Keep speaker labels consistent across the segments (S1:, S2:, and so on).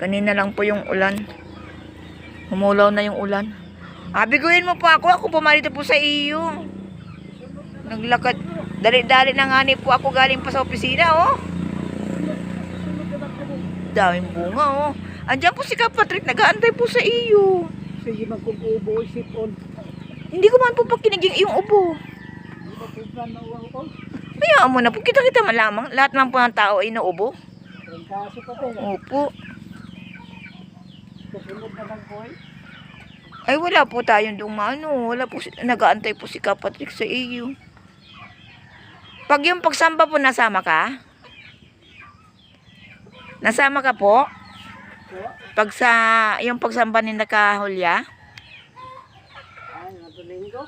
S1: Kanina lang po yung ulan. Humulaw na yung ulan. Biguin mo po ako. Ako pumarito po sa iyo. Naglakad. Dali-dali na nga po ako galing pa sa opisina, oh. Daming bunga, oh. Andiyan po si Kapatrick. Nag-aantay po sa iyo.
S2: Sige man kung ubo, sipon.
S1: Hindi ko man po pakiniging yung ubo. Hayaan mo na po. Kita-kita malamang. Lahat man po ng tao ay naubo.
S2: Kaso pa po.
S1: Opo.
S2: Kasunod naman po eh.
S1: Ay, wala po tayong dumano. Wala po. Nag-aantay po si Kapatrick sa iyo. Pag yung pagsamba po, nasama ka? Nasama ka po? Pag sa, yung pagsamba ni Nakahulya?
S2: Ay, natulinggo.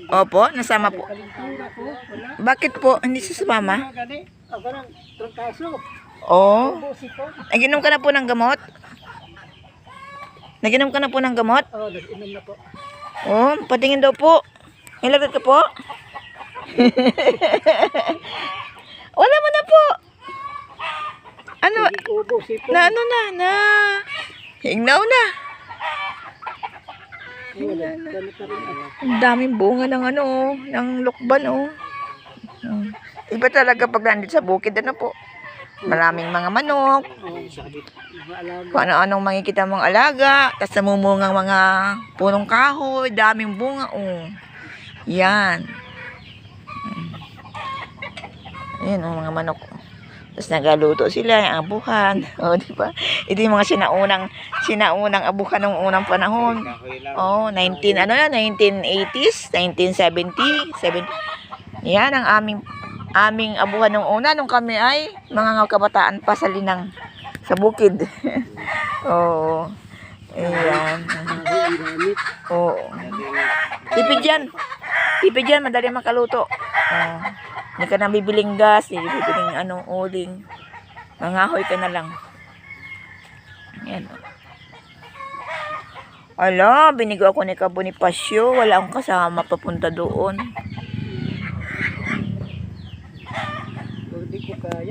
S1: Opo, nasama po. Bakit po? Hindi siya sumama?
S2: Ako lang, trangkaso.
S1: Oo.
S2: Ubo, sipon.
S1: Naginom ka na po ng gamot? Naginom ka na po ng gamot?
S2: Oo, nag-inom na po.
S1: Oh, patingin daw po. May lagat ka po? Wala mo na po. Ano?
S2: Ubo, sipon.
S1: Na ano na? Hingnaw na.
S2: Wala, ganit na rin.
S1: Ang daming bunga ng ano, ng lokban, oh. Iba talaga pag nandito sa bukid, ano po. Maraming mga manok. Kung ano-anong makikita mong alaga. Tapos namumungang mga punong kahoy. Daming bunga, oh. Yan. Yan, oh, mga manok. Tapos nagaluto sila, yung abuhan. O, di ba? Ito yung mga sinaunang abuhan ng unang panahon. Oh, 1980s, 1970, 70. Yan ang aming abuhan nung una nung kami ay mga kabataan pa sa linang sa bukid. Oo. Ayan. Oo. Tipid yan, madali makaluto. Oh. Hindi ka na bibiling gas, hindi bibiling uling. Mangahoy ka na lang. Ayan. Ala, binigo ako ni Bonifacio. Wala akong kasama papunta doon.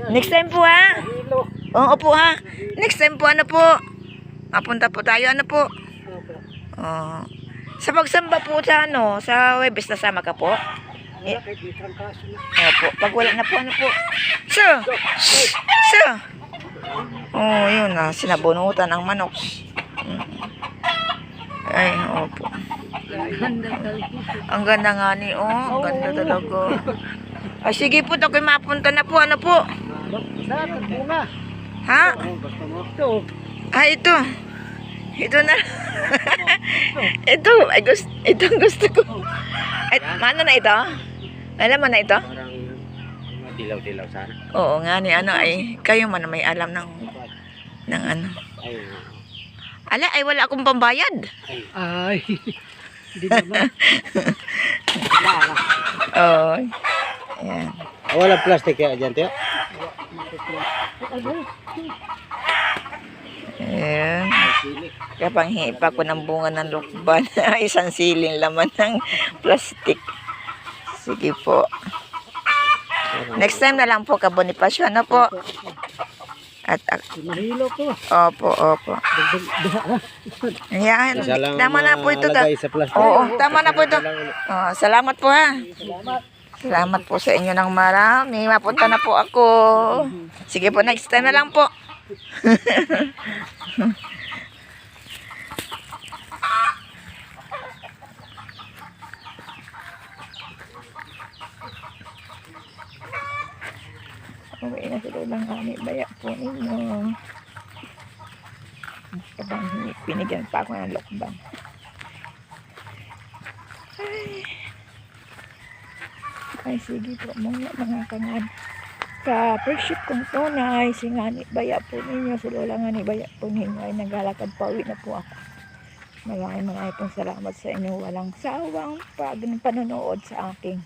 S1: Next time po, ha? Oo po, ha? Next time po, ano po? Mapunta po tayo, ano po? Sa pagsamba po sa Webes, nasama ka po? Opo, pag wala na po, ano po? So! Oh, yun na, sinabunutan ang manok. Ay, opo. Ang ganda nga ni, ang ganda talaga. Ay, sige po, ako'y mapunta na po, ano po? Ha? Ito. Ito na. Ito ang gusto ko. Ay, ano na ito? Alam mo na ito?
S2: Parang dilaw-dilaw sana.
S1: Oo nga ni ay kayo man may alam ng ano. Ala, ay wala akong pambayad.
S2: Ay. Hindi naman.
S1: Oh. Ayan.
S2: Wala plastic kaya dyan, tiyo?
S1: Ayan. Kapanghipa ko ng bunga ng lukban. Isang siling laman ng plastic. Sige po. Next time na lang po, Bonifacio, ano po? At
S2: Mahilo po.
S1: opo. Ayan. Tama na po ito. Oo, tama na po ito. Salamat po, ha. Salamat po sa inyo ng marami. Mapunta na po ako. Sige po, next time na lang po. Uwi na sila lang kami. Baya po ninyo. Pinigyan pa ako ng lokbang. Ay, sige po muna mga kangan. Ka-appreciate kong tunay. Si ngani baya po ninyo. Si lola ngani baya po ninyo ay naglalakad pa. Uwi na po ako. Maraming pong salamat sa inyo. Walang sawang panonood sa aking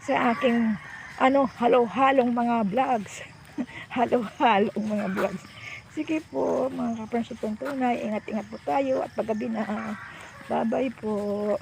S1: sa aking halo-halong mga vlogs. Halo-halong mga vlogs. Sige po, mga ka-appreciate kong tunay. Ingat-ingat po tayo at paggabi na. Bye-bye po.